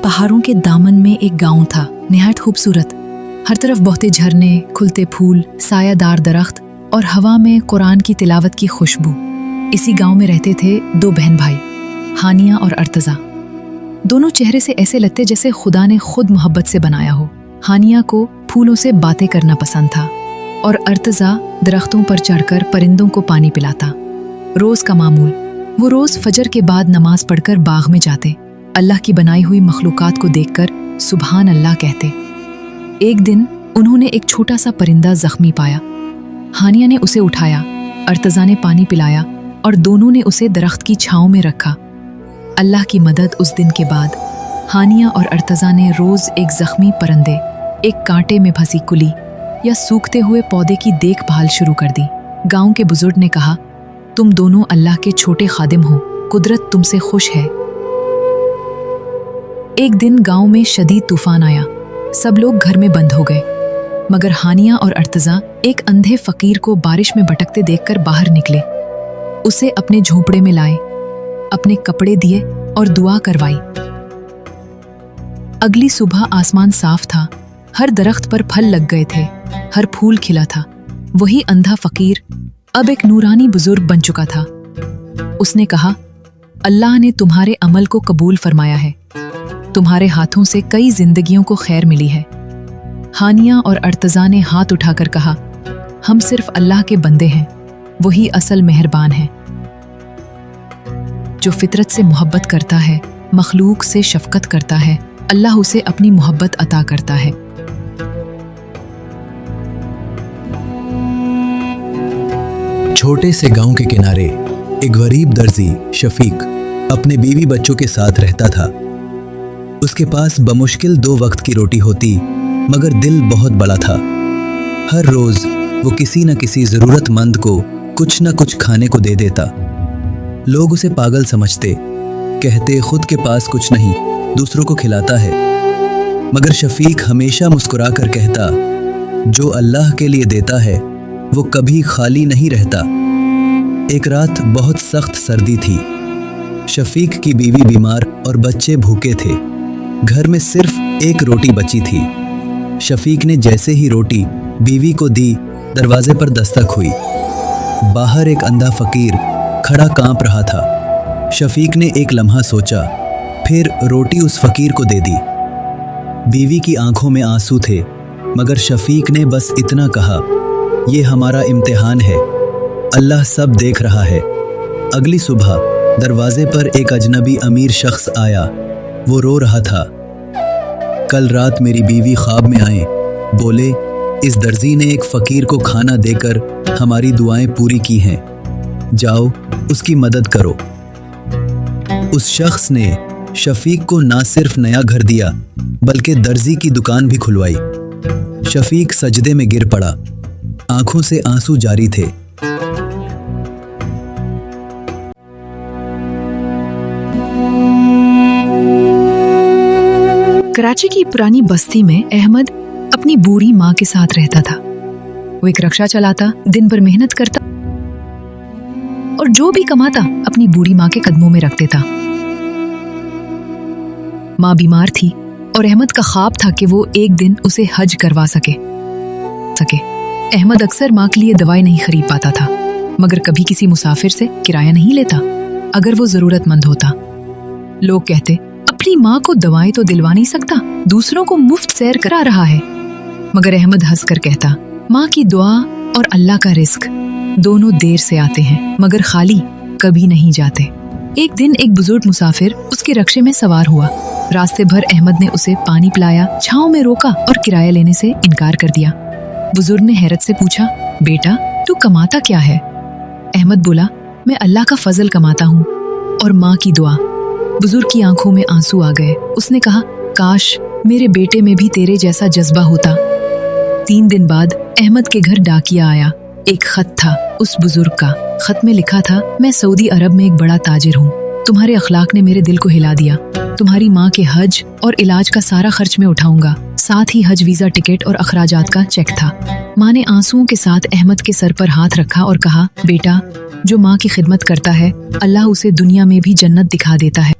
पहाड़ों के दामन में एक गांव था, निहायत खूबसूरत। हर तरफ बहते झरने, खुलते फूल, सायादार दरख्त और हवा में कुरान की तिलावत की खुशबू। इसी गांव में रहते थे दो बहन भाई, हानिया और अर्तजा। दोनों चेहरे से ऐसे लगते जैसे खुदा ने खुद मोहब्बत से बनाया हो। हानिया को फूलों से बातें करना पसंद था और अर्तजा दरख्तों पर चढ़कर परिंदों को पानी पिलाता। रोज का मामूल, वो रोज फजर के बाद नमाज पढ़कर बाग में जाते, अल्लाह की बनाई हुई मखलूकात को देखकर सुभान अल्लाह कहते। एक दिन उन्होंने एक छोटा सा परिंदा जख्मी पाया। हानिया ने उसे उठाया, अर्तजा ने पानी पिलाया और दोनों ने उसे दरख्त की छांव में रखा। अल्लाह की मदद, उस दिन के बाद हानिया और अर्तजा ने रोज एक जख्मी परिंदे, एक कांटे में फंसी कुली या सूखते हुए पौधे की देखभाल शुरू कर दी। गांव के बुजुर्ग ने कहा, तुम दोनों अल्लाह के छोटे खादिम हो, कुदरत तुमसे खुश है। एक दिन गांव में शदीद तूफान आया, सब लोग घर में बंद हो गए, मगर हानिया और अर्तजा एक अंधे फकीर को बारिश में भटकते देखकर बाहर निकले। उसे अपने झोंपड़े में लाए, अपने कपड़े दिए और दुआ करवाई। अगली सुबह आसमान साफ था, हर दरख्त पर फल लग गए थे, हर फूल खिला था। वही अंधा फकीर अब एक नूरानी बुजुर्ग बन चुका था। उसने कहा, अल्लाह ने तुम्हारे अमल को कबूल फरमाया है, तुम्हारे हाथों से कई जिंदगियों को खैर मिली है। हानिया और अर्तजा ने हाथ उठाकर कहा, हम सिर्फ अल्लाह के बंदे हैं, वही असल मेहरबान है। जो फितरत से मोहब्बत करता है, मखलूक से शफकत करता है, अल्लाह उसे अपनी मोहब्बत अता करता है। छोटे से गांव के किनारे एक गरीब दर्जी शफीक अपने बीवी बच्चों के साथ रहता था। उसके पास बमुश्किल 2 वक्त की रोटी होती, मगर दिल बहुत बड़ा था। हर रोज वो किसी न किसी जरूरतमंद को कुछ न कुछ खाने को दे देता। लोग उसे पागल समझते, कहते खुद के पास कुछ नहीं, दूसरों को खिलाता है। मगर शफीक हमेशा मुस्कुरा कर कहता, जो अल्लाह के लिए देता है वो कभी खाली नहीं रहता। एक रात बहुत सख्त सर्दी थी। शफीक की बीवी बीमार और बच्चे भूखे थे। घर में सिर्फ एक रोटी बची थी। शफीक ने जैसे ही रोटी बीवी को दी, दरवाजे पर दस्तक हुई। बाहर एक अंधा फकीर खड़ा कांप रहा था। शफीक ने एक लम्हा सोचा, फिर रोटी उस फकीर को दे दी। बीवी की आंखों में आंसू थे, मगर शफीक ने बस इतना कहा, ये हमारा इम्तिहान है, अल्लाह सब देख रहा है। अगली सुबह दरवाजे पर एक अजनबी अमीर शख्स आया। वो रो रहा था। कल रात मेरी बीवी ख्वाब में आए, बोले इस दर्जी ने एक फकीर को खाना देकर हमारी दुआएं पूरी की हैं, जाओ उसकी मदद करो। उस शख्स ने शफीक को ना सिर्फ नया घर दिया, बल्कि दर्जी की दुकान भी खुलवाई। शफीक सजदे में गिर पड़ा, आंखों से आंसू जारी थे। कराची की पुरानी बस्ती में अहमद अपनी बूढ़ी माँ के साथ रहता था। वो एक रिक्शा चलाता, दिन भर मेहनत करता और जो भी कमाता अपनी बूढ़ी माँ के कदमों में रख देता। माँ बीमार थी और अहमद का ख्वाब था कि वो एक दिन उसे हज करवा सके। अहमद अक्सर माँ के लिए दवाई नहीं खरीद पाता था, मगर कभी किसी मुसाफिर से किराया नहीं लेता अगर वो जरूरतमंद होता। लोग कहते, अपनी माँ को दवाएं तो दिलवा नहीं सकता, दूसरों को मुफ्त सैर करा रहा है। मगर अहमद हंसकर कहता, माँ की दुआ और अल्लाह का रिस्क दोनों देर से आते हैं, मगर खाली कभी नहीं जाते। एक दिन एक बुजुर्ग मुसाफिर उसके रिक्शे में सवार हुआ। रास्ते भर अहमद ने उसे पानी पिलाया, छांव में रोका और किराया लेने से इनकार कर दिया। बुजुर्ग ने हैरत से पूछा, बेटा तू कमाता क्या है? अहमद बोला, मैं अल्लाह का फजल कमाता हूँ और माँ की दुआ। बुजुर्ग की आंखों में आंसू आ गए। उसने कहा, काश मेरे बेटे में भी तेरे जैसा जज्बा होता। 3 दिन बाद अहमद के घर डाकिया आया। एक खत था उस बुजुर्ग का। खत में लिखा था, मैं सऊदी अरब में एक बड़ा ताजिर हूँ, तुम्हारे अखलाक ने मेरे दिल को हिला दिया। तुम्हारी माँ के हज और इलाज का सारा खर्च मैं उठाऊंगा, साथ ही हज वीजा, टिकट और अखराजात का चेक था। माँ ने आंसुओं के साथ अहमद के सर पर हाथ रखा और कहा, बेटा जो माँ की खिदमत करता है, अल्लाह उसे दुनिया में भी जन्नत दिखा देता है।